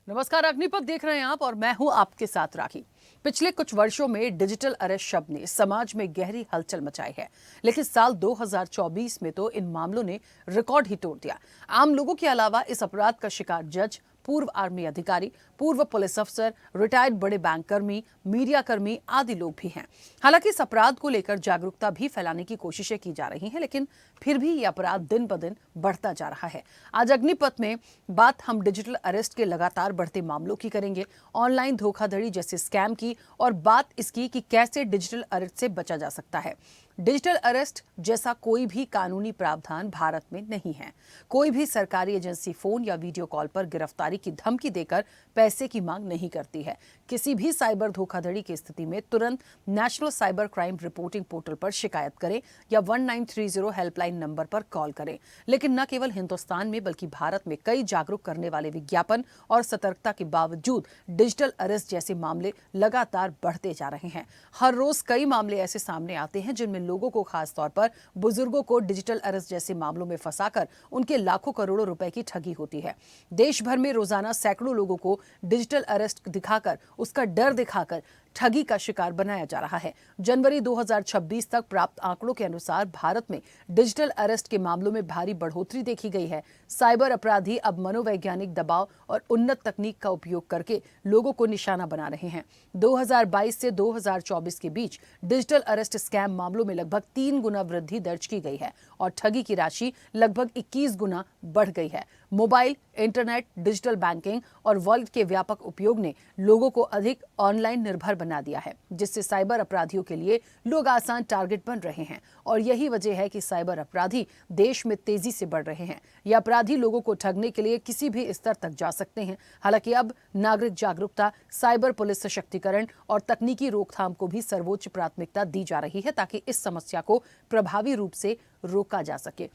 नमस्कार, अग्निपथ देख रहे हैं आप और मैं हूं आपके साथ राखी। पिछले कुछ वर्षों में डिजिटल अरेस्ट शब्द ने समाज में गहरी हलचल मचाई है, लेकिन साल 2024 में तो इन मामलों ने रिकॉर्ड ही तोड़ दिया। आम लोगों के अलावा इस अपराध का शिकार जज, पूर्व आर्मी अधिकारी, पूर्व पुलिस अफसर, रिटायर्ड बड़े बैंक कर्मी, मीडिया कर्मी आदि लोग भी हैं। हालांकि इस अपराध को लेकर जागरूकता भी फैलाने की कोशिशें की जा रही हैं, लेकिन फिर भी ये अपराध दिन ब दिन बढ़ता जा रहा है। आज अग्निपथ में बात हम डिजिटल अरेस्ट के लगातार बढ़ते मामलों की करेंगे, ऑनलाइन धोखाधड़ी जैसे स्कैम की, और बात इसकी कि कैसे डिजिटल अरेस्ट से बचा जा सकता है। डिजिटल अरेस्ट जैसा कोई भी कानूनी प्रावधान भारत में नहीं है। कोई भी सरकारी एजेंसी फोन या वीडियो कॉल पर गिरफ्तारी की धमकी देकर पैसे की मांग नहीं करती है। किसी भी साइबर धोखाधड़ी की स्थिति में तुरंत national cyber crime reporting portal पर शिकायत करें या 1930 हेल्पलाइन नंबर पर कॉल करें। लेकिन न केवल हिंदुस्तान में बल्कि भारत में कई जागरूक करने वाले विज्ञापन और सतर्कता के बावजूद डिजिटल अरेस्ट जैसे मामले लगातार बढ़ते जा रहे हैं। हर रोज कई मामले ऐसे सामने आते हैं जिनमें लोगों को, खासतौर पर बुजुर्गों को, डिजिटल अरेस्ट जैसे मामलों में फंसाकर उनके लाखों करोड़ों रुपए की ठगी होती है। देश भर में रोजाना सैकड़ों लोगों को डिजिटल अरेस्ट दिखाकर, उसका डर दिखाकर ठगी का शिकार बनाया जा रहा है। जनवरी 2026 तक प्राप्त आंकड़ों के अनुसार भारत में डिजिटल अरेस्ट के मामलों में भारी बढ़ोतरी देखी गई है। साइबर अपराधी अब मनोवैज्ञानिक दबाव और उन्नत तकनीक का उपयोग करके लोगों को निशाना बना रहे हैं। 2022 से 2024 के बीच डिजिटल अरेस्ट स्कैम मामलों में लगभग 3 गुना वृद्धि दर्ज की गई है और ठगी की राशि लगभग 21 गुना बढ़ गई है। मोबाइल, इंटरनेट, डिजिटल बैंकिंग और वॉलेट के व्यापक उपयोग ने लोगों को अधिक ऑनलाइन निर्भर बना दिया है, जिससे साइबर अपराधियों के लिए लोग आसान टारगेट बन रहे हैं। और यही वजह है कि साइबर अपराधी देश में तेजी से बढ़ रहे हैं। ये अपराधी लोगों को ठगने के लिए किसी भी स्तर तक जा सकते हैं। हालांकि अब नागरिक जागरूकता, साइबर पुलिस सशक्तिकरण और तकनीकी रोकथाम को भी सर्वोच्च प्राथमिकता दी जा रही है ताकि इस समस्या को प्रभावी रूप से रोका जा सके।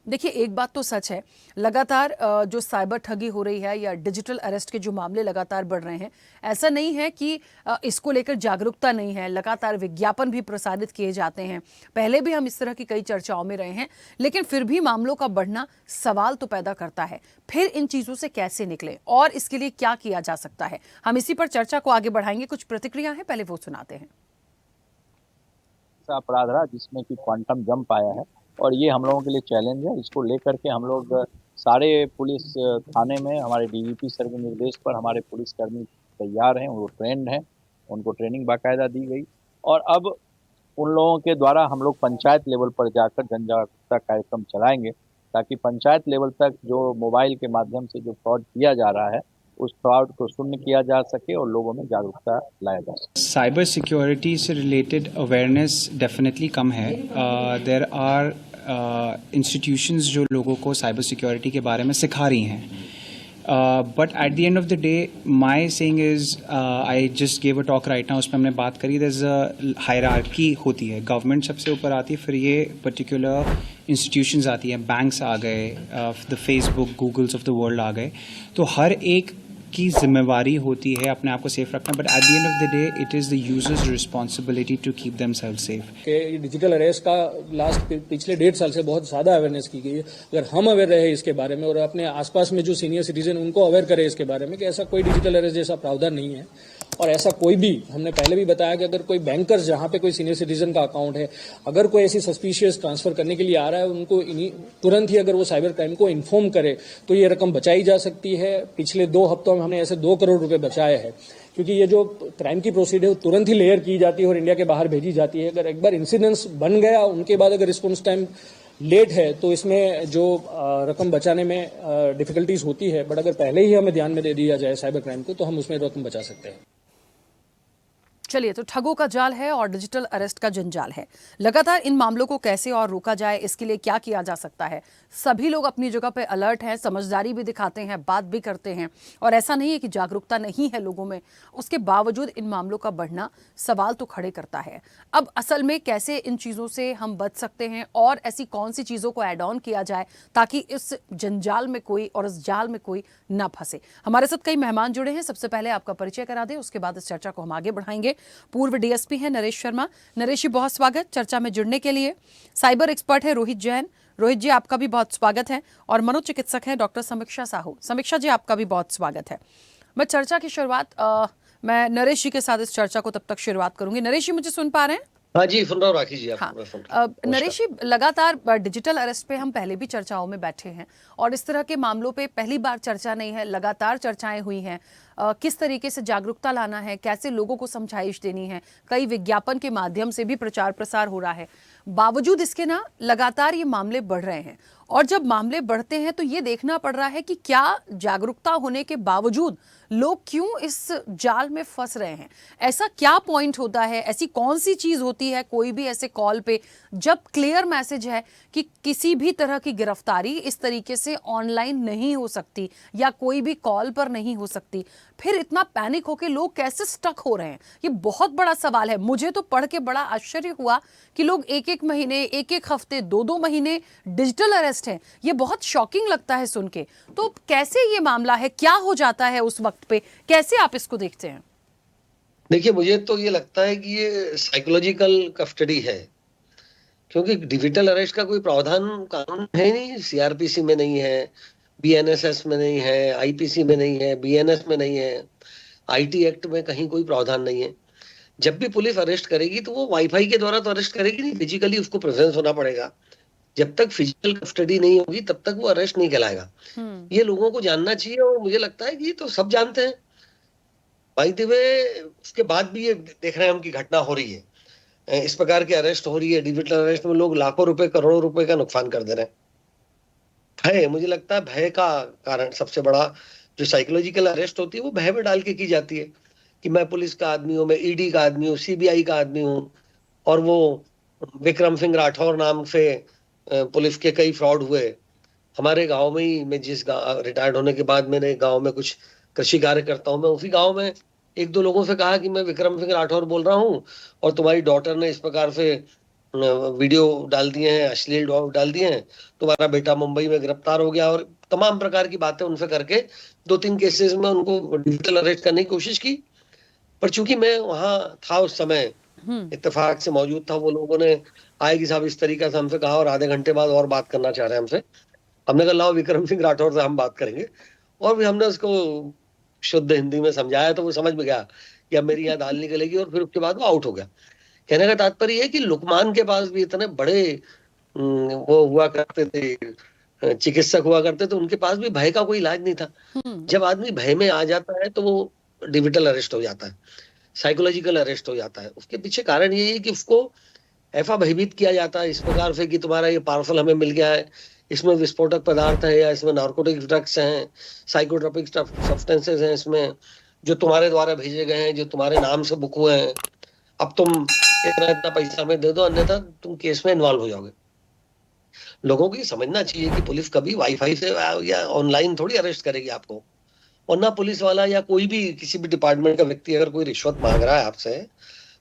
देखिए, एक बात तो सच है, लगातार जो साइबर ठगी हो रही है या डिजिटल अरेस्ट के जो मामले लगातार बढ़ रहे हैं, ऐसा नहीं है कि इसको लेकर जागरूकता नहीं है। लगातार विज्ञापन भी प्रसारित किए जाते हैं। पहले भी हम इस तरह की कई चर्चाओं में रहे हैं, लेकिन फिर भी मामलों का बढ़ना सवाल तो पैदा करता है। फिर इन चीज़ों से कैसे निकले और इसके लिए क्या किया जा सकता है, हम इसी पर चर्चा को आगे बढ़ाएंगे। कुछ प्रतिक्रिया है, पहले वो सुनाते हैं। अपराध रहा जिसमें कि क्वांटम जंप आया है और ये हम लोगों के लिए चैलेंज है। इसको लेकर के हम लोग सारे पुलिस थाने में हमारे डीजीपी सर के निर्देश पर हमारे पुलिसकर्मी तैयार हैं, वो ट्रेंड हैं, उनको ट्रेनिंग बाकायदा दी गई। और अब उन लोगों के द्वारा हम लोग पंचायत लेवल पर जाकर जन जागरूकता कार्यक्रम चलाएंगे ताकि पंचायत लेवल तक जो मोबाइल के माध्यम से जो फ्रॉड किया जा रहा है उस फ्रॉड को शून्य किया जा सके और लोगों में जागरूकता लाया जा सके। साइबर सिक्योरिटी से रिलेटेड अवेयरनेस डेफिनेटली कम है। देयर आर इंस्टीट्यूशंस जो लोगों को साइबर सिक्योरिटी के बारे में सिखा रही हैं, but at the end of the day my saying is, I just gave a talk right now, उसमें हमने बात करी, देयर इज अ हायरार्की होती है। गवर्नमेंट सबसे ऊपर आती है, फिर ये पर्टिकुलर इंस्टीट्यूशंस आती हैं, बैंक्स आ गए, the Facebook, Googles of the world आ गए। तो हर एक की जिम्मेवारी होती है अपने आप को सेफ रखना, but at the end of the day it is the user's responsibility to keep themselves safe. कि डिजिटल अरेस्ट का पिछले 1.5 साल से बहुत ज़्यादा अवेयरनेस की गई है। अगर हम अवेयर रहे इसके बारे में और अपने आसपास में जो सीनियर सिटीजन उनको अवेयर करें इसके बारे में कि ऐसा कोई डिजिटल अरेस्ट जैसा प्रावधान नहीं है, और ऐसा कोई भी, हमने पहले भी बताया कि अगर कोई बैंकर्स जहां पे कोई सीनियर सिटीजन का अकाउंट है, अगर कोई ऐसी सस्पिशियस ट्रांसफर करने के लिए आ रहा है, उनको तुरंत ही अगर वो साइबर क्राइम को इन्फॉर्म करे तो ये रकम बचाई जा सकती है। पिछले 2 हफ्तों में हमने ऐसे 2 करोड़ रुपए बचाए हैं, क्योंकि ये जो क्राइम की प्रोसीड है वो तुरंत ही लेयर की जाती है और इंडिया के बाहर भेजी जाती है। अगर एक बार इंसिडेंस बन गया, उनके बाद अगर रिस्पॉन्स टाइम लेट है तो इसमें जो रकम बचाने में डिफिकल्टीज होती है, बट अगर पहले ही हमें ध्यान में दे दिया जाए साइबर क्राइम को तो हम उसमें रकम बचा सकते हैं। चलिए, तो ठगों का जाल है और डिजिटल अरेस्ट का जंजाल है। लगातार इन मामलों को कैसे और रोका जाए, इसके लिए क्या किया जा सकता है। सभी लोग अपनी जगह पे अलर्ट हैं, समझदारी भी दिखाते हैं, बात भी करते हैं, और ऐसा नहीं है कि जागरूकता नहीं है लोगों में। उसके बावजूद इन मामलों का बढ़ना सवाल तो खड़े करता है। अब असल में कैसे इन चीज़ों से हम बच सकते हैं और ऐसी कौन सी चीज़ों को ऐड ऑन किया जाए ताकि इस जंजाल में कोई और इस जाल में कोई ना फंसे। हमारे साथ कई मेहमान जुड़े हैं। सबसे पहले आपका परिचय करा दें, उसके बाद इस चर्चा को हम आगे बढ़ाएंगे। पूर्व डीएसपी हैं नरेश शर्मा। नरेश जी, बहुत स्वागत चर्चा में जुड़ने के लिए। साइबर एक्सपर्ट है रोहित जैन। रोहित जी, आपका भी बहुत स्वागत है और मनोचिकित्सक हैं डॉक्टर समीक्षा साहू। समीक्षा जी, आपका भी बहुत स्वागत है। मैं चर्चा की शुरुआत मैं नरेश जी के साथ इस चर्चा को तब तक शुरुआत करूंगी। नरेश जी, मुझे सुन पा रहे हैं? हाँ जी, सुन रहा हूँ राखी जी, हाँ, आपको मैं सुन रहा हूँ। नरेश जी, लगातार डिजिटल अरेस्ट पे हम पहले भी चर्चाओं में बैठे हैं और इस तरह के मामलों पे पहली बार चर्चा नहीं है, लगातार चर्चाएं हुई हैं। किस तरीके से जागरूकता लाना है, कैसे लोगों को समझाइश देनी है, कई विज्ञापन के माध्यम से भी प्रचार प्रसार हो रहा है। बावजूद इसके ना लगातार ये मामले बढ़ रहे हैं और जब मामले बढ़ते हैं तो ये देखना पड़ रहा है कि क्या जागरूकता होने के बावजूद लोग क्यों इस जाल में फंस रहे हैं। ऐसा क्या पॉइंट होता है, ऐसी कौन सी चीज होती है कोई भी ऐसे कॉल पे जब क्लियर मैसेज है कि किसी भी तरह की गिरफ्तारी इस तरीके से ऑनलाइन नहीं हो सकती या कोई भी कॉल पर नहीं हो सकती, फिर इतना पैनिक होके लोग कैसे स्टक हो रहे हैं? ये बहुत बड़ा सवाल है। मुझे तो पढ़ के बड़ा आश्चर्य हुआ कि लोग एक एक महीने, एक एक हफ्ते, दो दो महीने डिजिटल अरेस्ट हैं। ये बहुत शॉकिंग लगता है सुन के। तो कैसे ये मामला है, क्या हो जाता है उस वक्त पे, कैसे आप इसको देखते हैं? देखिए, मुझे तो ये लगता है कि ये साइकोलॉजिकल कस्टडी है, क्योंकि डिजिटल अरेस्ट का कोई प्रावधान कानून है नहीं, सीआरपीसी में नहीं है, बीएनएसएस में नहीं है, आईपीसी में नहीं है, बीएनएस में नहीं है, आईटी एक्ट में कहीं कोई प्रावधान नहीं है। जब भी पुलिस अरेस्ट करेगी तो वो वाईफाई के द्वारा तो अरेस्ट करेगी नहीं, फिजिकली उसको प्रेजेंस होना पड़ेगा। जब तक फिजिकल कस्टडी नहीं होगी तब तक वो अरेस्ट नहीं कहलाएगा। ये लोगों को जानना चाहिए और मुझे लगता है कि ये तो सब जानते हैं। बाय द वे, उसके बाद भी ये देख रहे हैं हम कि घटना हो रही है, इस प्रकार की अरेस्ट हो रही है। डिजिटल अरेस्ट में लोग लाखों रुपए, करोड़ों रुपए का नुकसान कर दे रहे हैं। भय, मुझे लगता है भय का कारण सबसे बड़ा, जो साइकोलॉजिकल अरेस्ट होती है वो भय में डाल के की जाती है कि मैं पुलिस का आदमी हूँ, मैं ईडी का आदमी हूँ, सीबीआई का आदमी हूँ। और वो विक्रम सिंह राठौर नाम से पुलिस के कई फ्रॉड हुए हमारे गांव में ही। मैं जिस गांव रिटायर्ड होने के बाद मैंने गांव में कुछ कृषि कार्य करता हूँ, मैं उसी गांव में एक दो लोगों से कहा कि मैं विक्रम सिंह राठौर बोल रहा हूँ और तुम्हारी डॉटर ने इस प्रकार से वीडियो डाल दिए हैं, अश्लील डाल दिए हैं, तुम्हारा बेटा मुंबई में गिरफ्तार हो गया, और तमाम प्रकार की बातें उनसे करके 2-3 केसेस में उनको डिजिटल अरेस्ट करने की कोशिश की। पर चूंकि मैं वहां था उस समय, इत्तेफाक से मौजूद था, वो लोगों ने आए कि साहब इस तरीके से हमसे कहा और आधे घंटे बाद और बात करना चाह रहे हैं हमसे। हमने कहा लाओ विक्रम सिंह राठौर से हम बात करेंगे, और भी हमने उसको शुद्ध हिंदी में समझाया तो वो समझ में गया कि अब मेरी यहाँ दाल निकलेगी, और फिर उसके बाद वो आउट हो गया। कहने का तात्पर्य है कि लुकमान के पास भी इतने बड़े वो हुआ करते थे, चिकित्सक हुआ करते थे, उनके पास भी भय का कोई इलाज नहीं था। जब आदमी भय में आ जाता है तो वो डिजिटल अरेस्ट हो जाता है, साइकोलॉजिकल अरेस्ट हो जाता है। उसके पीछे कारण ये है कि उसको ऐसा भयभीत किया जाता है इस प्रकार से कि तुम्हारा ये पार्सल हमें मिल गया है, इसमें विस्फोटक पदार्थ है या इसमें नार्कोटिक ड्रग्स हैं, साइकोट्रोपिक सब्सटेंसेस हैं इसमें, जो तुम्हारे द्वारा भेजे गए हैं, जो तुम्हारे नाम से बुक हुए हैं। अब तुम इतना इतना पैसा हमें दे दो, अन्यथा तुम केस में इन्वॉल्व हो जाओगे। लोगों को ये समझना चाहिए कि पुलिस कभी वाईफाई से या ऑनलाइन थोड़ी अरेस्ट करेगी आपको। और ना पुलिस वाला या कोई भी किसी भी डिपार्टमेंट का व्यक्ति अगर कोई रिश्वत मांग रहा है आपसे,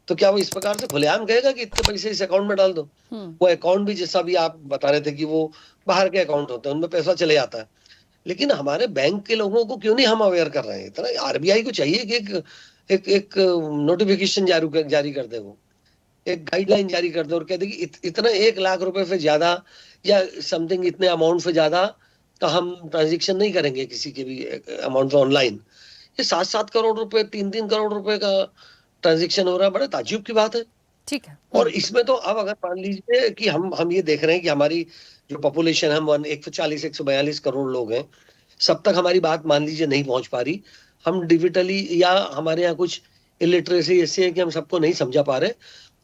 तो क्या वो इस प्रकार से खुलेआम कहेगा कि इतने पैसे इस अकाउंट में डाल दो? वो अकाउंट भी, जैसा भी आप बता रहे थे कि वो बाहर के अकाउंट होते हैं, उनमें पैसा चले जाता है। लेकिन हमारे बैंक के लोगों को क्यों नहीं हम अवेयर कर रहे हैं? इतना आरबीआई को चाहिए कि एक नोटिफिकेशन जारी कर दे, वो एक गाइडलाइन जारी कर दे और कह दे कि इतना 1 लाख रुपए से ज्यादा या समथिंग इतने अमाउंट से ज्यादा का हम ट्रांजेक्शन नहीं करेंगे किसी के भी अमाउंट ऑनलाइन। ये 7-7 करोड़ रुपए, 3-3 करोड़ रुपए का ट्रांजेक्शन हो रहा है, बड़ा ताज्जुब की बात है। ठीक है। और इसमें तो अब अगर मान लीजिए कि हम ये देख रहे हैं कि हमारी जो पॉपुलेशन है, 140-142 करोड़ लोग हैं, सब तक हमारी बात मान लीजिए नहीं पहुंच पा रही। हम डिजिटली, या हमारे यहाँ कुछ इलिटरेसी ऐसी है कि हम सबको नहीं समझा पा रहे,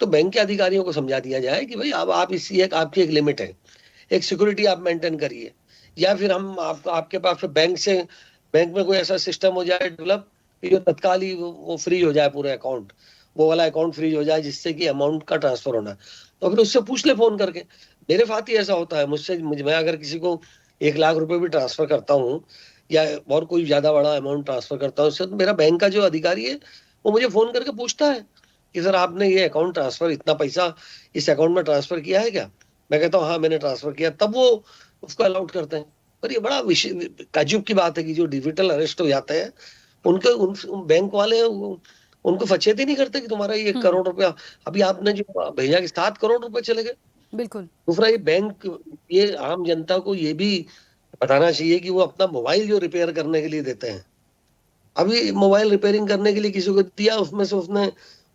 तो बैंक के अधिकारियों को समझा दिया जाए कि भाई अब आप इसी आपकी एक लिमिट है, एक सिक्योरिटी आप मेंटेन करिए, या फिर हम आपके पास बैंक में कोई ऐसा सिस्टम हो जाए डेवलप कि जो तत्काल ही वो फ्रीज हो जाए, पूरे अकाउंट, वो वाला अकाउंट फ्रीज हो जाए जिससे कि अमाउंट का ट्रांसफर होना। तो फिर उससे पूछ ले फोन करके। मेरे साथ ही ऐसा होता है, मैं अगर किसी को 1 लाख रुपए भी ट्रांसफर करता हूँ या और कोई ज्यादा बड़ा अमाउंट ट्रांसफर करता हूँ, उससे तो मेरा बैंक का जो अधिकारी है वो मुझे फोन करके पूछता है कि सर आपने ये अकाउंट ट्रांसफर, इतना पैसा इस अकाउंट में ट्रांसफर किया है क्या? मैं कहता हूँ हाँ मैंने ट्रांसफर किया, तब वो उसको अलाउड करते हैं। पर ये बड़ा ताज्जुब की बात है कि जो डिजिटल अरेस्ट हो जाते हैं उनके बैंक वाले उनको फचेत ही नहीं करते कि तुम्हारा ये 1 करोड़ रुपया, अभी आपने जो भेजा कि 7 करोड़ रुपए चले गए। बिल्कुल। दूसरा ये बैंक, ये आम जनता को ये भी बताना चाहिए कि वो अपना मोबाइल जो रिपेयर करने के लिए देते हैं, अभी मोबाइल रिपेयरिंग करने के लिए किसी को दिया, उसमें से उसने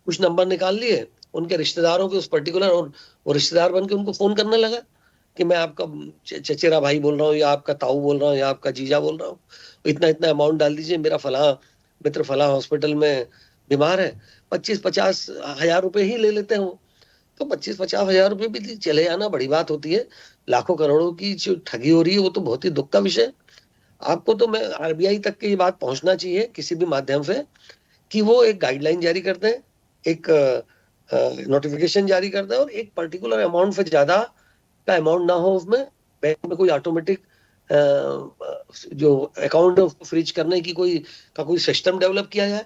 कुछ नंबर निकाल लिए उनके रिश्तेदारों के उस पर्टिकुलर, और वो रिश्तेदार बन के उनको फोन करने लगा कि मैं आपका चचेरा भाई बोल रहा हूँ, या आपका ताऊ बोल रहा हूँ, या आपका जीजा बोल रहा हूँ, इतना इतना अमाउंट डाल दीजिए, मेरा फला मित्र फला हॉस्पिटल में बीमार है। 25-50 हजार रुपए ही ले लेते हैं वो। तो 25-50 हजार रुपए भी चले आना बड़ी बात होती है। लाखों करोड़ों की जो ठगी हो रही है वो तो बहुत ही दुख का विषय है। आपको तो मैं आरबीआई तक की ये बात पहुंचना चाहिए किसी भी माध्यम से, कि वो एक गाइडलाइन जारी कर दें, एक नोटिफिकेशन जारी कर दें, और एक पर्टिकुलर अमाउंट से ज्यादा का अमाउंट ना हो उसमें। बैंक में कोई ऑटोमेटिक जो अकाउंट है उसको फ्रीज करने की कोई सिस्टम डेवलप किया जाए।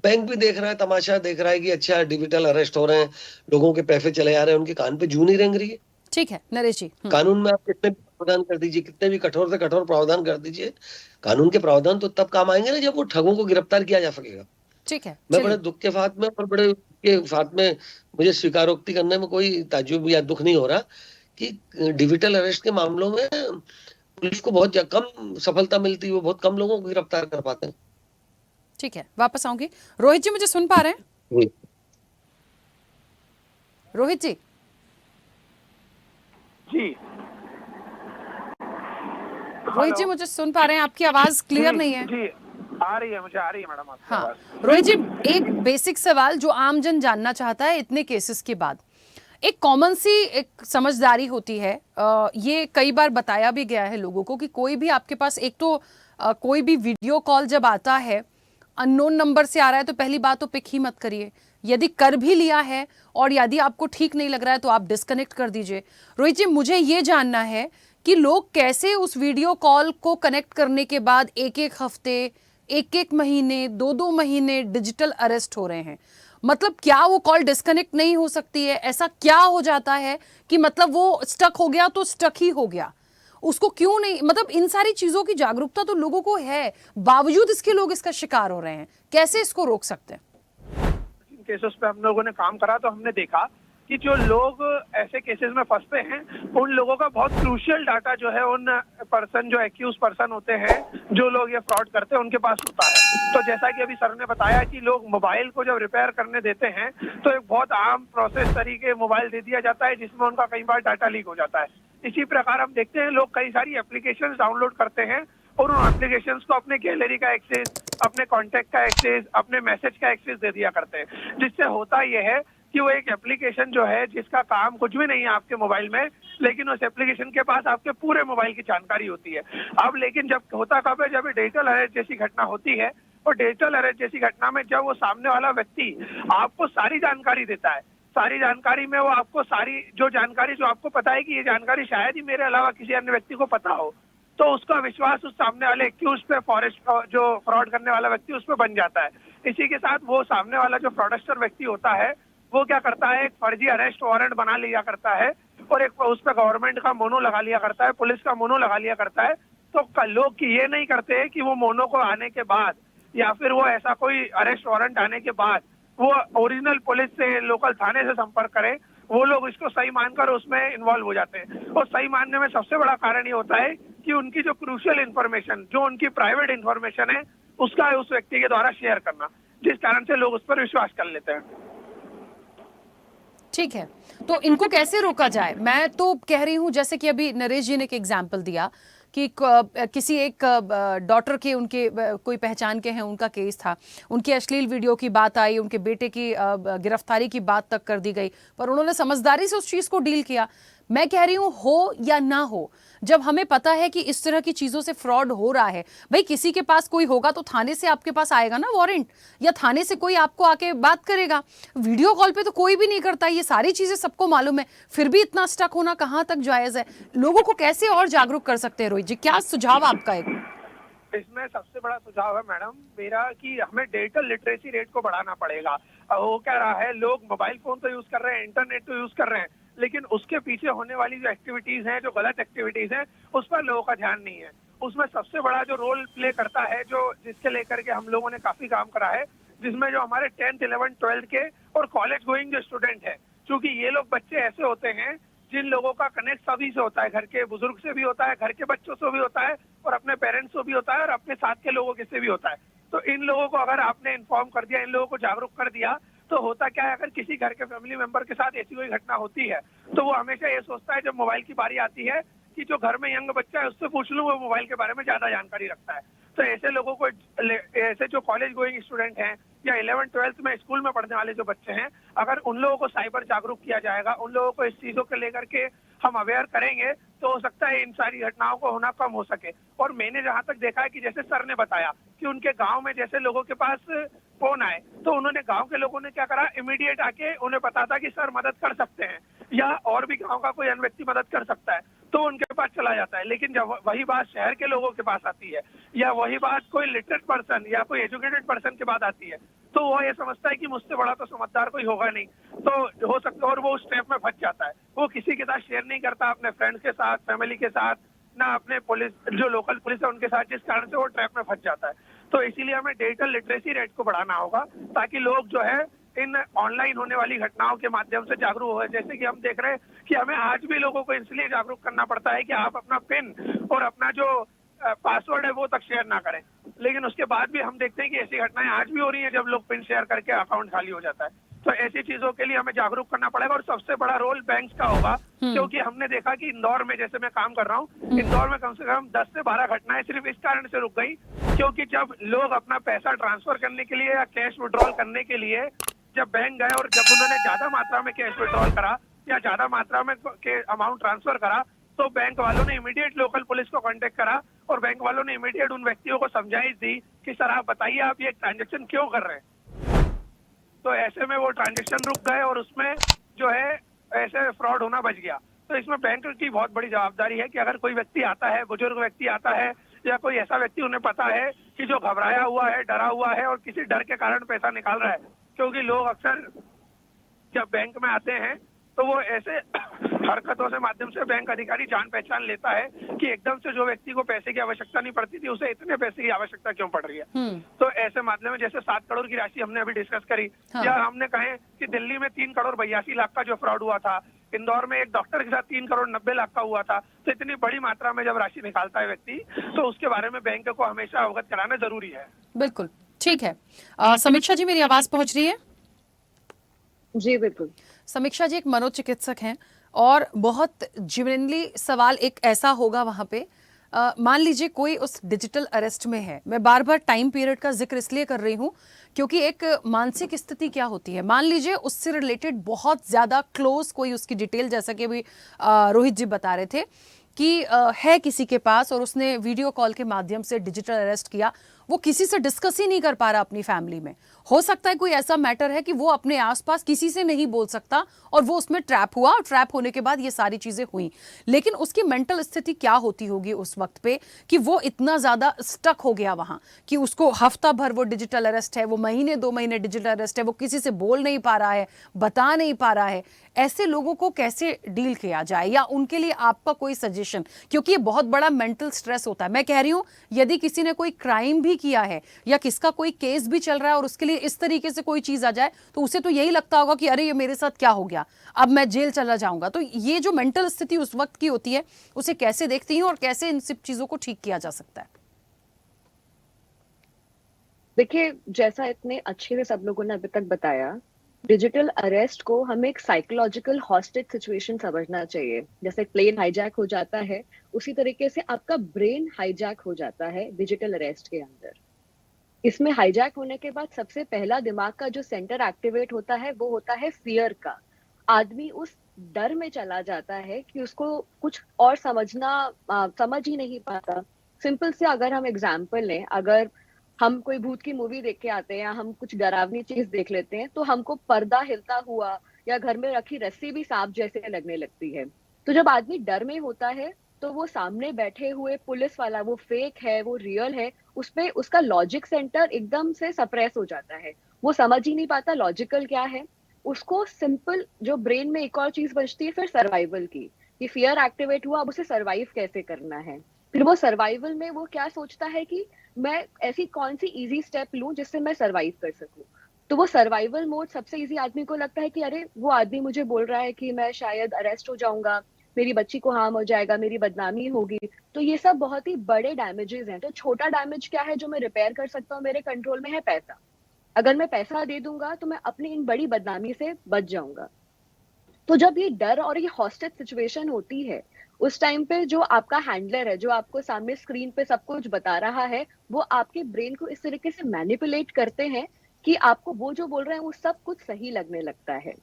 बैंक भी देख रहा है, तमाशा देख रहा है कि अच्छा डिजिटल अरेस्ट हो रहे हैं, लोगों के पैसे चले आ रहे हैं, उनके कान पे जूं नहीं रेंग रही है। ठीक है नरेश जी। कानून में आप कितने भी प्रावधान कर दीजिए, कितने भी कठोर से कठोर प्रावधान कर दीजिए, कानून के प्रावधान तो तब काम आएंगे ना जब वो ठगों को गिरफ्तार किया जा सकेगा। ठीक है मैं बड़े चलिए। दुख के साथ में, और बड़े के साथ में मुझे स्वीकारोक्ति करने में कोई ताज्जुब या दुख नहीं हो रहा कि डिजिटल अरेस्ट के मामलों में पुलिस को बहुत कम सफलता मिलती है, वो बहुत कम लोगों को गिरफ्तार कर पाते हैं। ठीक है वापस आऊंगी। रोहित जी मुझे सुन पा रहे हैं? जी रोहित जी। जी रोहित जी मुझे सुन पा रहे हैं? आपकी आवाज क्लियर नहीं है। जी आ रही है, मुझे आ रही है मैडम आपकी हाँ आवाज। रोहित जी, एक बेसिक सवाल जो आमजन जानना चाहता है इतने केसेस के बाद, एक कॉमन सी एक समझदारी होती है, ये कई बार बताया भी गया है लोगों को कि कोई भी आपके पास, एक तो कोई भी वीडियो कॉल जब आता है अननोन नंबर से आ रहा है तो पहली बात तो पिक ही मत करिए। यदि कर भी लिया है और यदि आपको ठीक नहीं लग रहा है तो आप डिस्कनेक्ट कर दीजिए। रोहित जी मुझे ये जानना है कि लोग कैसे उस वीडियो कॉल को कनेक्ट करने के बाद एक एक हफ्ते, एक एक महीने, 2-2 महीने डिजिटल अरेस्ट हो रहे हैं। मतलब क्या वो कॉल डिस्कनेक्ट नहीं हो सकती है? ऐसा क्या हो जाता है कि मतलब वो स्टक हो गया तो स्टक ही हो गया, उसको क्यों नहीं, मतलब इन सारी चीजों की जागरूकता तो लोगों को है, बावजूद इसके लोग इसका शिकार हो रहे हैं। कैसे इसको रोक सकते हैं? केसेस पे हम लोगों ने काम करा तो हमने देखा कि जो लोग ऐसे केसेस में फंसते हैं उन लोगों का बहुत क्रूशियल डाटा जो है उन पर्सन, जो एक्यूज पर्सन होते हैं, जो लोग ये फ्रॉड करते हैं, उनके पास होता है। तो जैसा कि अभी सर ने बताया कि लोग मोबाइल को जब रिपेयर करने देते हैं तो एक बहुत आम प्रोसेस तरीके मोबाइल दे दिया जाता है जिसमें उनका कई बार डाटा लीक हो जाता है। इसी प्रकार हम देखते हैं लोग कई सारी एप्लीकेशंस डाउनलोड करते हैं और उन एप्लीकेशंस को अपने गैलरी का एक्सेस, अपने कॉन्टेक्ट का एक्सेस, अपने मैसेज का एक्सेस दे दिया करते हैं, जिससे होता यह है कि वो एक एप्लीकेशन जो है जिसका काम कुछ भी नहीं है आपके मोबाइल में, लेकिन उस एप्लीकेशन के पास आपके पूरे मोबाइल की जानकारी होती है। अब लेकिन जब होता कब है, जब डिजिटल अरेस्ट जैसी घटना होती है, और डिजिटल अरेस्ट जैसी घटना में जब वो सामने वाला व्यक्ति आपको सारी जानकारी देता है, सारी जानकारी में वो आपको सारी जो जानकारी जो आपको पता है कि ये जानकारी शायद ही मेरे अलावा किसी अन्य व्यक्ति को पता हो, तो उसका विश्वास उस सामने वाले एक्यूज पे, जो फ्रॉड करने वाला व्यक्ति उस पर बन जाता है। इसी के साथ वो सामने वाला जो फ्रॉडस्टर व्यक्ति होता है वो क्या करता है, एक फर्जी अरेस्ट वारंट बना लिया करता है और एक उस पर गवर्नमेंट का मोनो लगा लिया करता है, पुलिस का मोनो लगा लिया करता है। तो लोग ये नहीं करते कि वो मोनो को आने के बाद या फिर वो ऐसा कोई अरेस्ट वारंट आने के बाद वो ओरिजिनल पुलिस से, लोकल थाने से संपर्क करें। वो लोग इसको सही मानकर उसमें इन्वॉल्व हो जाते हैं। और सही मानने में सबसे बड़ा कारण ये होता है कि उनकी जो क्रूशियल इन्फॉर्मेशन, जो उनकी प्राइवेट इन्फॉर्मेशन है, उसका उस व्यक्ति के द्वारा शेयर करना, जिस कारण से लोग उस पर विश्वास कर लेते हैं। ठीक है, तो इनको कैसे रोका जाए? मैं तो कह रही हूं, जैसे कि अभी नरेश जी ने एक एग्जाम्पल दिया कि किसी एक डॉटर के, उनके कोई पहचान के हैं, उनका केस था, उनकी अश्लील वीडियो की बात आई, उनके बेटे की गिरफ्तारी की बात तक कर दी गई, पर उन्होंने समझदारी से उस चीज़ को डील किया। मैं कह रही हूँ हो या ना हो, जब हमें पता है कि इस तरह की चीज़ों से फ्रॉड हो रहा है, भाई किसी के पास कोई होगा तो थाने से आपके पास आएगा ना वारंट, या थाने से कोई आपको आके बात करेगा। वीडियो कॉल पे तो कोई भी नहीं करता, ये सारी चीज़ें सबको मालूम है, फिर भी इतना स्टक होना कहाँ तक जायज़ है? लोगों को कैसे और जागरूक कर सकते हैं? रोहित जी क्या सुझाव आपका है? इसमें सबसे बड़ा सुझाव है मैडम मेरा कि हमें डिजिटल लिटरेसी रेट को बढ़ाना पड़ेगा। वो क्या रहा है, लोग मोबाइल फोन तो यूज कर रहे हैं, इंटरनेट तो यूज कर रहे हैं, लेकिन उसके पीछे होने वाली जो एक्टिविटीज हैं, जो गलत एक्टिविटीज हैं, उस पर लोगों का ध्यान नहीं है। उसमें सबसे बड़ा जो रोल प्ले करता है, जो जिसके लेकर के हम लोगों ने काफी काम करा है, जिसमें जो हमारे 10th, 11th, 12th के और कॉलेज गोइंग जो स्टूडेंट है, क्योंकि ये लोग बच्चे ऐसे होते हैं जिन लोगों का कनेक्ट सभी से होता है, घर के बुजुर्ग से भी होता है, घर के बच्चों से भी होता है और अपने पेरेंट्स से भी होता है और अपने साथ के लोगों के से भी होता है। तो इन लोगों को अगर आपने इन्फॉर्म कर दिया, इन लोगों को जागरूक कर दिया, तो होता क्या है, अगर किसी घर के फैमिली मेंबर के साथ ऐसी कोई घटना होती है तो वो हमेशा ये सोचता है जब मोबाइल की बारी आती है कि जो घर में यंग बच्चा है उससे पूछ लूं, वो मोबाइल के बारे में ज्यादा जानकारी रखता है। तो ऐसे लोगों को, ऐसे जो कॉलेज गोइंग स्टूडेंट हैं या 11th-12th में स्कूल में पढ़ने वाले जो बच्चे हैं, अगर उन लोगों को साइबर जागरूक किया जाएगा, उन लोगों को इस चीजों को लेकर के हम अवेयर करेंगे, तो हो सकता है इन सारी घटनाओं को होना कम हो सके। और मैंने जहां तक देखा है कि जैसे सर ने बताया कि उनके गांव में जैसे लोगों के पास फोन आए तो उन्होंने, गांव के लोगों ने क्या करा, इमीडिएट आके उन्हें पता था कि सर मदद कर सकते हैं या और भी गांव का कोई अन्य व्यक्ति मदद कर सकता है, तो उनके पास चला जाता है। लेकिन जब वही बात शहर के लोगों के पास आती है या वही बात कोई लिटरेट पर्सन या कोई एजुकेटेड पर्सन के बाद आती है, तो वो ये समझता है कि मुझसे बड़ा तो समझदार कोई होगा नहीं, तो हो सकता है, और वो उस स्टेप में फंस जाता है। वो किसी के साथ शेयर नहीं करता, अपने फ्रेंड्स के साथ, फैमिली के साथ, ना अपने पुलिस, जो लोकल पुलिस है उनके साथ, जिस कारण से वो ट्रैप में फंस जाता है। तो इसीलिए हमें डिजिटल लिटरेसी रेट को बढ़ाना होगा ताकि लोग जो है इन ऑनलाइन होने वाली घटनाओं के माध्यम से जागरूक हो। जैसे कि हम देख रहे हैं कि हमें आज भी लोगों को इसलिए जागरूक करना पड़ता है कि आप अपना पिन और अपना जो पासवर्ड है वो तक शेयर ना करें, लेकिन उसके बाद भी हम देखते हैं कि ऐसी घटनाएं आज भी हो रही हैं जब लोग पिन शेयर करके अकाउंट खाली हो जाता है। तो ऐसी चीजों के लिए हमें जागरूक करना पड़ेगा और सबसे बड़ा रोल बैंक्स का होगा, क्योंकि हमने देखा कि इंदौर में, जैसे मैं काम कर रहा हूँ, इंदौर में कम से कम 10 से 12 घटनाएं सिर्फ इस कारण से रुक गई क्योंकि जब लोग अपना पैसा ट्रांसफर करने के लिए या कैश विड्रॉल करने के लिए जब बैंक गए और जब उन्होंने ज्यादा मात्रा में कैश विड्रॉल करा या ज्यादा मात्रा में अमाउंट ट्रांसफर करा, तो बैंक वालों ने इमीडिएट लोकल पुलिस को कांटेक्ट करा और बैंक वालों ने इमीडिएट उन व्यक्तियों को समझाइश दी कि सर आप बताइए आप ये ट्रांजेक्शन क्यों कर रहे हैं। तो ऐसे में वो ट्रांजेक्शन रुक गए और उसमें जो है ऐसे फ्रॉड होना बच गया। तो इसमें बैंक की बहुत बड़ी जवाबदारी है कि अगर कोई व्यक्ति आता है, बुजुर्ग व्यक्ति आता है या कोई ऐसा व्यक्ति उन्हें पता है कि जो घबराया हुआ है, डरा हुआ है और किसी डर के कारण पैसा निकाल रहा है, क्योंकि लोग अक्सर जब बैंक में आते हैं तो वो ऐसे हरकतों से माध्यम से बैंक अधिकारी जान पहचान लेता है कि एकदम से जो व्यक्ति को पैसे की आवश्यकता नहीं पड़ती थी उसे इतने पैसे की आवश्यकता क्यों पड़ रही है। तो ऐसे माध्यम में जैसे 7 करोड़ की राशि हमने अभी डिस्कस करी, या हमने कहे कि दिल्ली में 3 करोड़ 82 लाख का जो फ्रॉड हुआ था, इंदौर में एक डॉक्टर के साथ 3 करोड़ 90 लाख का हुआ था। तो इतनी बड़ी मात्रा में जब राशि निकालता है व्यक्ति तो उसके बारे में बैंक को हमेशा अवगत कराना जरूरी है। बिल्कुल ठीक है। समीक्षा जी, मेरी आवाज पहुंच रही है? जी बिल्कुल। समीक्षा जी एक मनोचिकित्सक हैं और बहुत जेन्युइनली सवाल एक ऐसा होगा वहां पे, मान लीजिए कोई उस डिजिटल अरेस्ट में है, मैं बार बार टाइम पीरियड का जिक्र इसलिए कर रही हूं क्योंकि एक मानसिक स्थिति क्या होती है, मान लीजिए उससे रिलेटेड बहुत ज्यादा क्लोज कोई उसकी डिटेल, जैसा कि अभी रोहित जी बता रहे थे कि है किसी के पास और उसने वीडियो कॉल के माध्यम से डिजिटल अरेस्ट किया, वो किसी से डिस्कस ही नहीं कर पा रहा अपनी फैमिली में। हो सकता है कोई ऐसा मैटर है कि वो अपने आसपास किसी से नहीं बोल सकता और वो उसमें ट्रैप हुआ और ट्रैप होने के बाद ये सारी चीजें हुई। लेकिन उसकी मेंटल स्थिति क्या होती होगी उस वक्त पे कि वो इतना ज्यादा स्टक हो गया वहां कि उसको हफ्ता भर वो डिजिटल अरेस्ट है, वो महीने 2 महीने डिजिटल अरेस्ट है, वो किसी से बोल नहीं पा रहा है, बता नहीं पा रहा है। ऐसे लोगों को कैसे डील किया जाए या उनके लिए आपका कोई सजेशन, क्योंकि ये बहुत बड़ा मेंटल स्ट्रेस होता है। मैं कह रही हूं यदि किसी ने कोई क्राइम भी किया है या किसका कोई केस भी चल रहा है और उसके लिए इस तरीके से कोई चीज आ जाए तो उसे तो यही लगता होगा कि अरे ये मेरे साथ क्या हो गया, अब मैं जेल चला जाऊंगा। तो ये जो मेंटल स्थिति उस वक्त की होती है उसे कैसे देखती हैं और कैसे इन सब चीजों को ठीक किया जा सकता है? देखिए, जैसा इतने अच्छे से सब लोगों ने अभी तक बताया, डिजिटल अरेस्ट को हमें एक साइकोलॉजिकल हॉस्टेज सिचुएशन समझना चाहिए। जैसे प्लेन हाईजैक हो जाता है, उसी तरीके से आपका ब्रेन हाईजैक हो जाता है डिजिटल अरेस्ट के अंदर। इसमें हाईजैक होने के बाद सबसे पहला दिमाग का जो सेंटर एक्टिवेट होता है वो होता है फियर का। आदमी उस डर में चला जाता है कि उसको कुछ और समझ ही नहीं पाता। सिंपल से अगर हम एग्जाम्पल लें, अगर हम कोई भूत की मूवी देख के आते हैं या हम कुछ डरावनी चीज देख लेते हैं तो हमको पर्दा हिलता हुआ या घर में रखी रस्सी भी सांप जैसे लगने लगती है। तो जब आदमी डर में होता है तो वो सामने बैठे हुए पुलिस वाला, वो फेक है वो रियल है, उसपे उसका लॉजिक सेंटर एकदम से सप्रेस हो जाता है। वो समझ ही नहीं पाता लॉजिकल क्या है। उसको सिंपल जो ब्रेन में एक और चीज बचती है फिर सर्वाइवल की, कि फियर एक्टिवेट हुआ, अब उसे सर्वाइव कैसे करना है। फिर वो सर्वाइवल में वो क्या सोचता है कि मैं ऐसी कौन सी इजी स्टेप लूं जिससे मैं सर्वाइव कर सकूं। तो वो सर्वाइवल मोड सबसे इजी आदमी को लगता है कि अरे वो आदमी मुझे बोल रहा है कि मैं शायद अरेस्ट हो जाऊंगा, मेरी बच्ची को हार्म हो जाएगा, मेरी बदनामी होगी। तो ये सब बहुत ही बड़े डैमेजेस हैं। तो छोटा डैमेज क्या है जो मैं रिपेयर कर सकता हूँ? मेरे कंट्रोल में है पैसा। अगर मैं पैसा दे दूंगा तो मैं अपनी इन बड़ी बदनामी से बच जाऊंगा। तो जब ये डर और ये हॉस्टेज सिचुएशन होती है, उस टाइम पे जो आपका हैंडलर है, जो आपको सामने स्क्रीन पे सब कुछ बता रहा है, वो आपके ब्रेन को इस तरीके से मैनिपुलेट करते हैं कि आपको वो जो बोल रहे हैं वो सब कुछ सही लगने लगता है।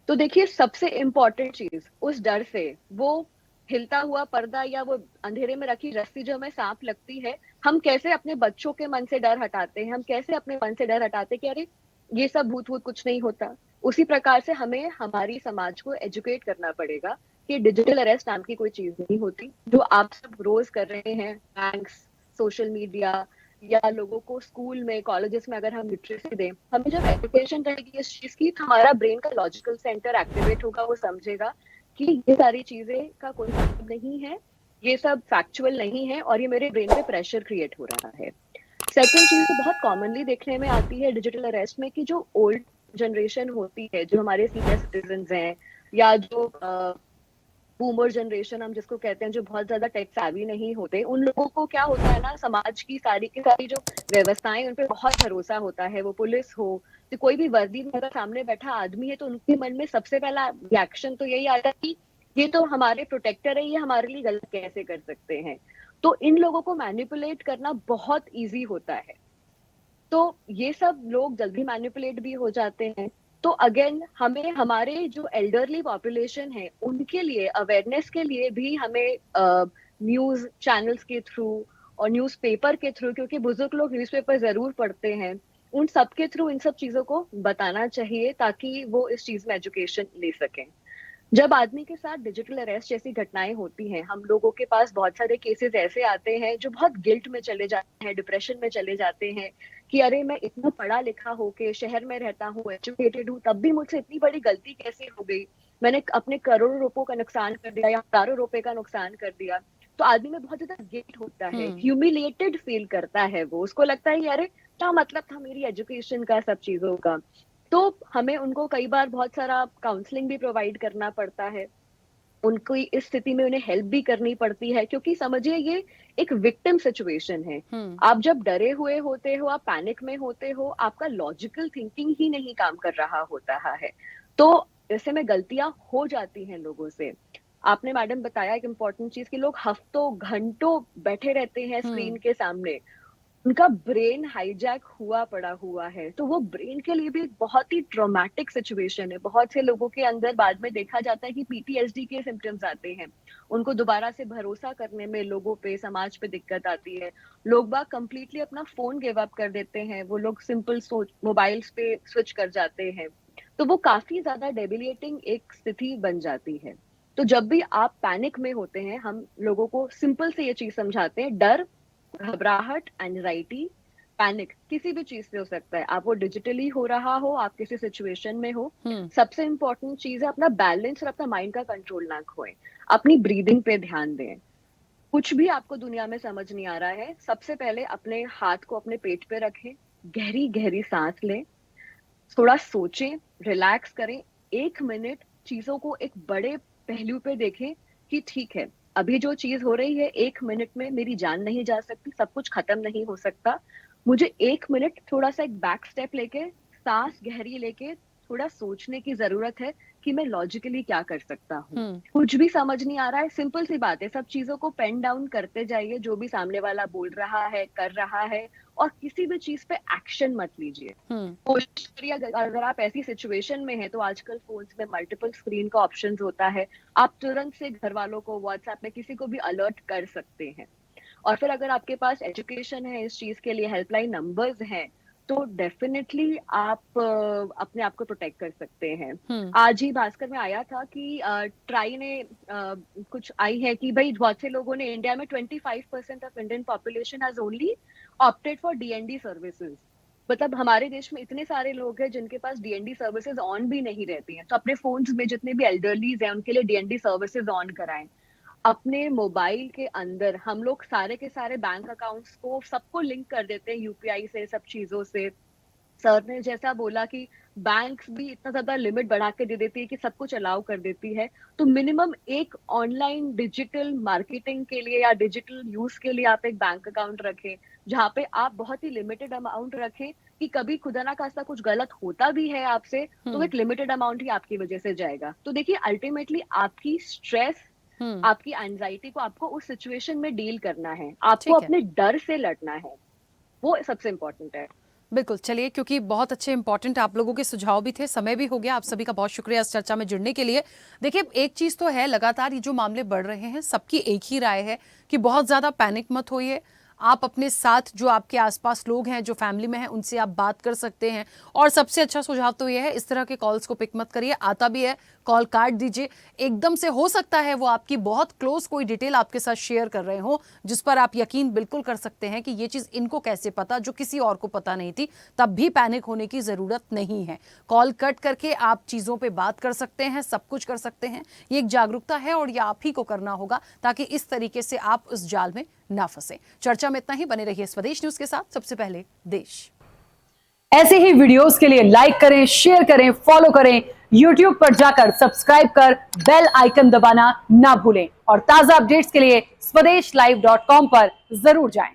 तो देखिए, सबसे इम्पोर्टेंट चीज उस डर से, वो हिलता हुआ पर्दा या वो अंधेरे में रखी रस्सी जो हमें सांप लगती है, हम कैसे अपने बच्चों के मन से डर हटाते हैं, हम कैसे अपने मन से डर हटाते हैं कि अरे ये सब भूत वूत कुछ नहीं होता। उसी प्रकार से हमें हमारी समाज को एजुकेट करना पड़ेगा कि डिजिटल अरेस्ट नाम की कोई चीज नहीं होती। जो आप सब रोज कर रहे हैं, बैंक्स, सोशल मीडिया, या लोगों को स्कूल में, कॉलेजेस में अगर हम लिटरेसी दें, हमें जब एजुकेशन रहेगी इस चीज की, तो हमारा ब्रेन का लॉजिकल सेंटर एक्टिवेट होगा, वो समझेगा कि ये सारी चीजें का कोई मतलब नहीं है, ये सब फैक्चुअल नहीं है और ये मेरे ब्रेन पे प्रेशर क्रिएट हो रहा है। सेकंड चीज तो बहुत कॉमनली देखने में आती है डिजिटल अरेस्ट में कि जो ओल्ड जनरेशन होती है, जो हमारे सीनियर सिटीजन हैं, या जो बूमर जनरेशन हम जिसको कहते हैं, जो बहुत ज्यादा टेक savvy नहीं होते, उन लोगों को क्या होता है ना, समाज की सारी जो व्यवस्थाएं, उन पे बहुत भरोसा होता है। वो पुलिस हो, तो कोई भी वर्दी में अगर सामने बैठा आदमी है, तो उनके मन में सबसे पहला रिएक्शन तो यही आता है कि ये तो हमारे प्रोटेक्टर है, ये हमारे लिए गलत कैसे कर सकते हैं। तो इन लोगों को मैनिपुलेट करना बहुत ईजी होता है। तो ये सब लोग जल्दी मैनिपुलेट भी हो जाते हैं। तो अगेन हमें हमारे जो एल्डरली पॉपुलेशन है, उनके लिए अवेयरनेस के लिए भी हमें न्यूज चैनल्स के थ्रू और न्यूज़पेपर के थ्रू, क्योंकि बुजुर्ग लोग न्यूज़पेपर जरूर पढ़ते हैं, उन सब के थ्रू इन सब चीजों को बताना चाहिए ताकि वो इस चीज में एजुकेशन ले सकें। जब आदमी के साथ डिजिटल अरेस्ट जैसी घटनाएं होती हैं, हम लोगों के पास बहुत सारे केसेस ऐसे आते हैं जो बहुत गिल्ट में चले जाते हैं, डिप्रेशन में चले जाते हैं कि अरे मैं इतना पढ़ा लिखा होके शहर में रहता हूँ, एजुकेटेड हूँ, तब भी मुझसे इतनी बड़ी गलती कैसे हो गई, मैंने अपने करोड़ों रुपयों का नुकसान कर दिया या हजारों रुपए का नुकसान कर दिया। तो आदमी में बहुत ज्यादा गिल्ट होता है, ह्यूमिलिएटेड फील करता है, वो उसको लगता है कि अरे क्या मतलब था मेरी एजुकेशन का, सब चीजों का। तो हमें उनको कई बार बहुत सारा काउंसलिंग भी प्रोवाइड करना पड़ता है, उनको इस स्थिति में उन्हें हेल्प भी करनी पड़ती है, क्योंकि समझिए ये एक विक्टिम सिचुएशन है। आप जब डरे हुए होते हो, आप पैनिक में होते हो, आपका लॉजिकल थिंकिंग ही नहीं काम कर रहा होता है। तो ऐसे में गलतियां हो जाती हैं लोगों से। आपने मैडम बताया एक इम्पोर्टेंट चीज कि लोग हफ्तों घंटों बैठे रहते हैं स्क्रीन के सामने, उनका ब्रेन हाईजैक हुआ पड़ा हुआ है। तो वो ब्रेन के लिए भी एक बहुत ही ट्रॉमेटिक सिचुएशन है। बहुत से लोगों के अंदर बाद में देखा जाता है कि पीटीएसडी के सिम्टम्स आते हैं, उनको दोबारा से भरोसा करने में लोगों पे, समाज पे दिक्कत आती है। लोग बाग कंप्लीटली अपना फोन गिव अप कर देते हैं, वो लोग सिंपल मोबाइल्स पे स्विच कर जाते हैं। तो वो काफी ज्यादा डेबिलिएटिंग एक स्थिति बन जाती है। तो जब भी आप पैनिक में होते हैं, हम लोगों को सिंपल से ये चीज समझाते हैं, डर, घबराहट, एंजाइटी, पैनिक किसी भी चीज से हो सकता है। आप वो डिजिटली हो रहा हो, आप किसी सिचुएशन में हो, सबसे इंपॉर्टेंट चीज है अपना बैलेंस और अपना माइंड का कंट्रोल ना खोएं। अपनी ब्रीदिंग पे ध्यान दें। कुछ भी आपको दुनिया में समझ नहीं आ रहा है, सबसे पहले अपने हाथ को अपने पेट पे रखें, गहरी गहरी सांस लें, थोड़ा सोचें, रिलैक्स करें, 1 मिनट चीजों को एक बड़े पहलू पे देखें कि ठीक है, अभी जो चीज हो रही है 1 मिनट में मेरी जान नहीं जा सकती, सब कुछ खत्म नहीं हो सकता। मुझे 1 मिनट थोड़ा सा एक बैक स्टेप लेके, सांस गहरी लेके थोड़ा सोचने की जरूरत है कि मैं लॉजिकली क्या कर सकता हूँ। कुछ भी समझ नहीं आ रहा है, सिंपल सी बात है, सब चीजों को पेन डाउन करते जाइए, जो भी सामने वाला बोल रहा है, कर रहा है, और किसी भी चीज पे एक्शन मत लीजिए। कोशिश करिए, अगर आप ऐसी सिचुएशन में हैं, तो आजकल फोन्स में मल्टीपल स्क्रीन का ऑप्शन होता है, आप तुरंत से घर वालों को व्हाट्सएप में किसी को भी अलर्ट कर सकते हैं। और फिर अगर आपके पास एजुकेशन है, इस चीज के लिए हेल्पलाइन नंबर्स हैं, तो डेफिनेटली आप अपने आप को प्रोटेक्ट कर सकते हैं। आज ही भास्कर में आया था कि ट्राई ने कुछ आई है कि भाई बहुत से लोगों ने, इंडिया में 25% of Indian population has only opted for DND services. मतलब हमारे देश में इतने सारे लोग हैं जिनके पास डीएनडी सर्विसेज ऑन भी नहीं रहती हैं। तो अपने फोन्स में जितने भी एल्डरलीज हैं, उनके लिए डीएनडी सर्विसेज ऑन कराएं। अपने मोबाइल के अंदर हम लोग सारे के सारे बैंक अकाउंट्स को सबको लिंक कर देते हैं यूपीआई से, सब चीजों से। सर ने जैसा बोला कि बैंक्स भी इतना ज्यादा लिमिट बढ़ा के दे देती है कि सब कुछ अलाउ कर देती है, तो मिनिमम एक ऑनलाइन डिजिटल मार्केटिंग के लिए या डिजिटल यूज के लिए आप एक बैंक अकाउंट रखें, जहाँ पे आप बहुत ही लिमिटेड अमाउंट रखें कि कभी खुदा ना खास्ता कुछ गलत होता भी है आपसे तो एक लिमिटेड अमाउंट ही आपकी वजह से जाएगा। तो देखिए अल्टीमेटली आपकी स्ट्रेस, आपकी एंजाइटी को आपको उस सिचुएशन में डील करना है, आपको अपने डर से लड़ना है, वो सबसे इम्पोर्टेंट है। बिल्कुल, चलिए, क्योंकि बहुत अच्छे इंपॉर्टेंट आप लोगों के सुझाव भी थे, समय भी हो गया। आप सभी का बहुत शुक्रिया इस चर्चा में जुड़ने के लिए। देखिए, एक चीज तो है, लगातार ये जो मामले बढ़ रहे हैं, सबकी एक ही राय है कि बहुत ज्यादा पैनिक मत होइए। आप अपने साथ जो आपके आसपास लोग हैं, जो फैमिली में हैं, उनसे आप बात कर सकते हैं। और सबसे अच्छा सुझाव तो ये है, इस तरह के कॉल्स को पिक मत करिए। आता भी है, कॉल काट दीजिए। एकदम से हो सकता है वो आपकी बहुत क्लोज कोई डिटेल आपके साथ शेयर कर रहे हो, जिस पर आप यकीन बिल्कुल कर सकते हैं कि ये चीज इनको कैसे पता, जो किसी और को पता नहीं थी। तब भी पैनिक होने की जरूरत नहीं है। कॉल कट करके आप चीजों पे बात कर सकते हैं, सब कुछ कर सकते हैं। ये एक जागरूकता है और ये आप ही को करना होगा, ताकि इस तरीके से आप उस जाल में ना फंसे। चर्चा में इतना ही। बने रहिए स्वदेश न्यूज के साथ। सबसे पहले देश। ऐसे ही वीडियोस के लिए लाइक करें, शेयर करें, फॉलो करें। YouTube पर जाकर सब्सक्राइब कर बेल आइकन दबाना ना भूलें। और ताजा अपडेट्स के लिए swedeshlive.com पर जरूर जाएं।